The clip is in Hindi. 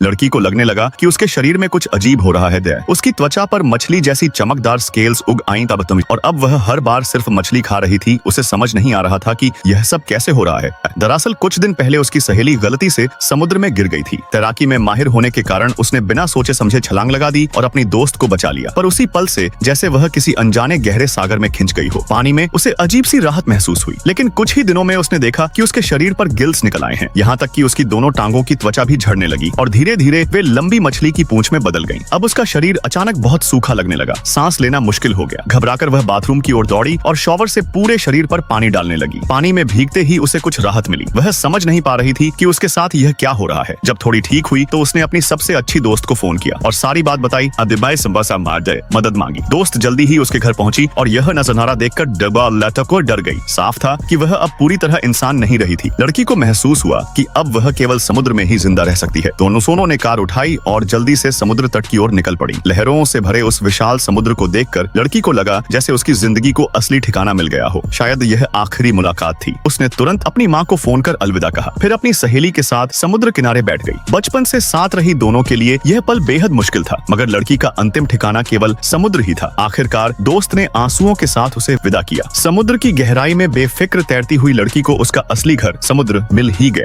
लड़की को लगने लगा कि उसके शरीर में कुछ अजीब हो रहा है। उसकी त्वचा पर मछली जैसी चमकदार स्केल्स उग आईं तब और अब वह हर बार सिर्फ मछली खा रही थी। उसे समझ नहीं आ रहा था कि यह सब कैसे हो रहा है। दरअसल कुछ दिन पहले उसकी सहेली गलती से समुद्र में गिर गई थी। तैराकी में माहिर होने के कारण उसने बिना सोचे समझे छलांग लगा दी और अपनी दोस्त को बचा लिया। पर उसी पल से जैसे वह किसी अनजाने गहरे सागर में खिंच गई हो। पानी में उसे अजीब सी राहत महसूस हुई, लेकिन कुछ ही दिनों में उसने देखा कि उसके शरीर पर गिल्स निकल आए हैं। यहाँ तक कि उसकी दोनों टांगों की त्वचा भी झड़ने लगी और धीरे धीरे वे लंबी मछली की पूंछ में बदल गईं। अब उसका शरीर अचानक बहुत सूखा लगने लगा, सांस लेना मुश्किल हो गया। घबराकर वह बाथरूम की ओर दौड़ी और शॉवर से पूरे शरीर पर पानी डालने लगी। पानी में भीगते ही उसे कुछ राहत मिली। वह समझ नहीं पा रही थी कि उसके साथ यह क्या हो रहा है। जब थोड़ी ठीक हुई तो उसने अपनी सबसे अच्छी दोस्त को फोन किया और सारी बात बताई। अदिबाई संबसा मार दे, मदद मांगी। दोस्त जल्दी ही उसके घर पहुंची और यह नजारा देखकर डबा लटको डर गई। साफ था कि वह अब पूरी तरह इंसान नहीं रही थी। लड़की को महसूस हुआ कि अब वह केवल समुद्र में ही जिंदा रह सकती है। दोनों ने कार उठाई और जल्दी से समुद्र तट की ओर निकल पड़ी। लहरों से भरे उस विशाल समुद्र को देखकर लड़की को लगा जैसे उसकी जिंदगी को असली ठिकाना मिल गया हो। शायद यह आखिरी मुलाकात थी। उसने तुरंत अपनी माँ को फोन कर अलविदा कहा, फिर अपनी सहेली के साथ समुद्र किनारे बैठ गई। बचपन से साथ रही दोनों के लिए यह पल बेहद मुश्किल था, मगर लड़की का अंतिम ठिकाना केवल समुद्र ही था। आखिरकार दोस्त ने आंसुओं के साथ उसे विदा किया। समुद्र की गहराई में बेफिक्र तैरती हुई लड़की को उसका असली घर समुद्र मिल ही गया।